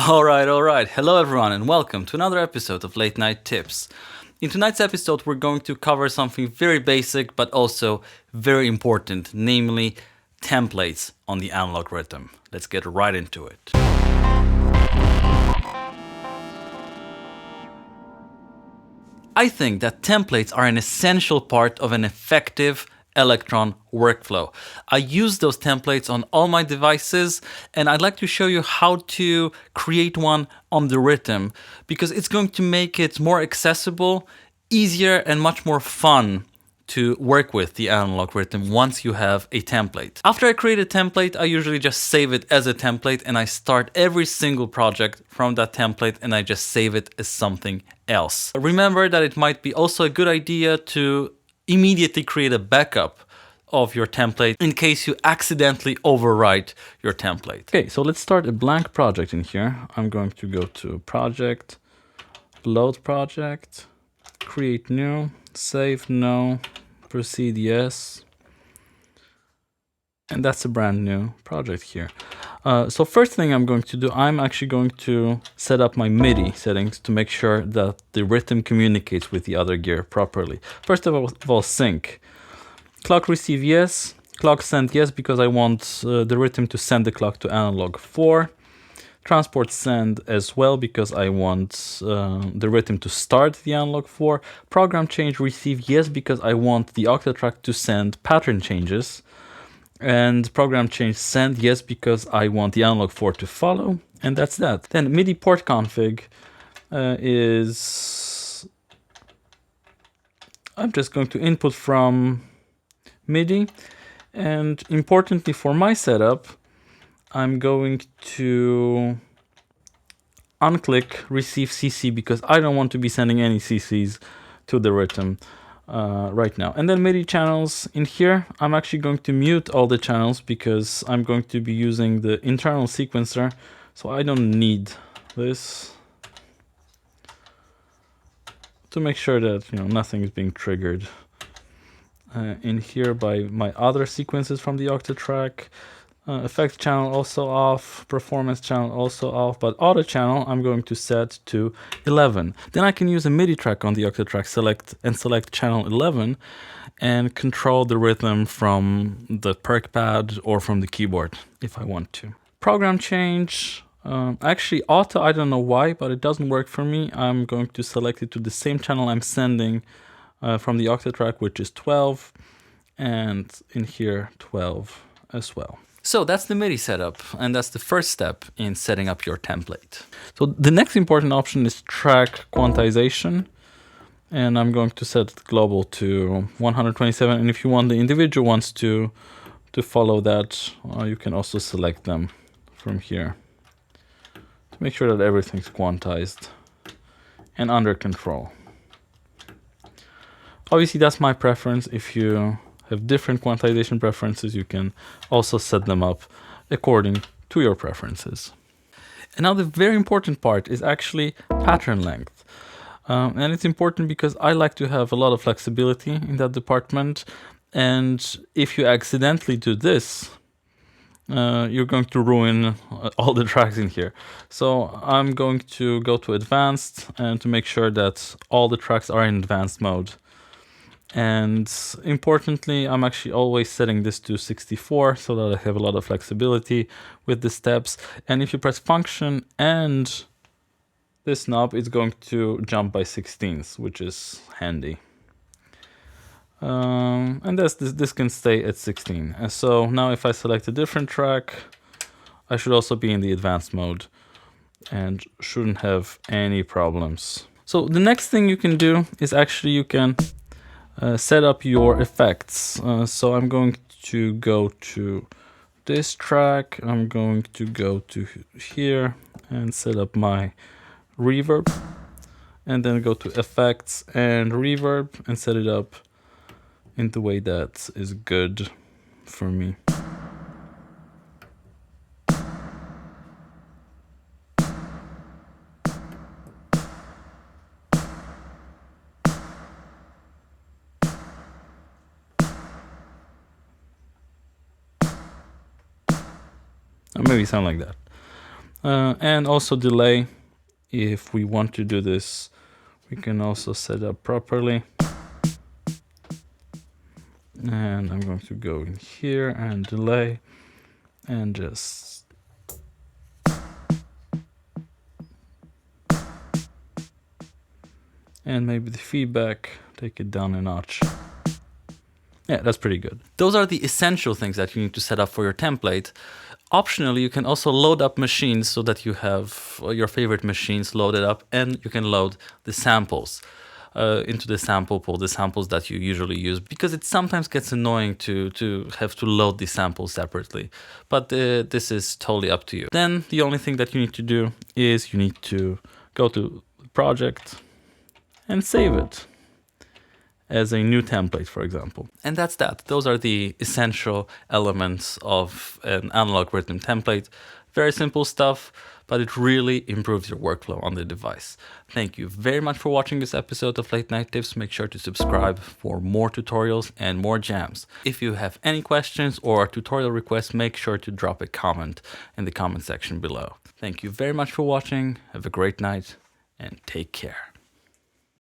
All right. Hello, everyone, and welcome to another episode of Late Night Tips. In tonight's episode, we're going to cover something very basic but also very important, namely templates on the analog rhythm. Let's get right into it. I think that templates are an essential part of an effective Elektron workflow. I use those templates on all my devices, and I'd like to show you how to create one on the Rytm because it's going to make it more accessible, easier, and much more fun to work with the analog rhythm once you have a template. After I create a template, I usually just save it as a template and I start every single project from that template and I just save it as something else. Remember that it might be also a good idea to immediately create a backup of your template in case you accidentally overwrite your template. Okay, so let's start a blank project in here. I'm going to go to project, load project, create new, save no, proceed yes, and that's a brand new project here. So first thing I'm going to do, I'm actually going to set up my MIDI settings to make sure that the rhythm communicates with the other gear properly. First of all, sync. Clock receive yes, clock send yes because I want the rhythm to send the clock to analog 4. Transport send as well because I want the rhythm to start the analog 4. Program change receive yes because I want the Octatrack to send pattern changes. And program change send yes because I want the analog 4 to follow. And that's that. Then MIDI port config is... I'm just going to input from MIDI. And importantly for my setup, I'm going to unclick receive CC because I don't want to be sending any CCs to the Rytm right now. And then MIDI channels in here, I'm actually going to mute all the channels because I'm going to be using the internal sequencer, so I don't need this to make sure that nothing is being triggered in here by my other sequences from the Octatrack. Effects channel also off, performance channel also off, but auto channel I'm going to set to 11. Then I can use a MIDI track on the Octatrack select channel 11 and control the rhythm from the perk pad or from the keyboard if I want to. Program change, actually auto, I don't know why, but it doesn't work for me. I'm going to select it to the same channel I'm sending from the Octatrack, which is 12, and in here 12 as well. So that's the MIDI setup, and that's the first step in setting up your template. So the next important option is track quantization, and I'm going to set global to 127, and if you want the individual ones to follow that, you can also select them from here to make sure that everything's quantized and under control. Obviously that's my preference. If you have different quantization preferences, you can also set them up according to your preferences. And now the very important part is actually pattern length. And it's important because I like to have a lot of flexibility in that department. And if you accidentally do this, you're going to ruin all the tracks in here. So I'm going to go to advanced and to make sure that all the tracks are in advanced mode. And importantly, I'm actually always setting this to 64 so that I have a lot of flexibility with the steps. And if you press function and this knob, it's going to jump by 16ths, which is handy. And this can stay at 16. And so now if I select a different track, I should also be in the advanced mode and shouldn't have any problems. So the next thing you can do is actually you can set up your effects. So I'm going to go to this track, I'm going to go to here and set up my reverb, and then go to effects and reverb and set it up in the way that is good for me. Or maybe sound like that. And also delay. If we want to do this, we can also set up properly. And I'm going to go in here and delay and just and maybe the feedback, take it down a notch. Yeah, that's pretty good. Those are the essential things that you need to set up for your template. Optionally, you can also load up machines so that you have your favorite machines loaded up, and you can load the samples into the sample pool, the samples that you usually use, because it sometimes gets annoying to have to load the samples separately. But this is totally up to you. Then the only thing that you need to do is you need to go to the project and save it as a new template, for example. And that's that. Those are the essential elements of an analog rhythm template. Very simple stuff, but it really improves your workflow on the device. Thank you very much for watching this episode of Late Night Tips. Make sure to subscribe for more tutorials and more jams. If you have any questions or tutorial requests, make sure to drop a comment in the comment section below. Thank you very much for watching. Have a great night and take care.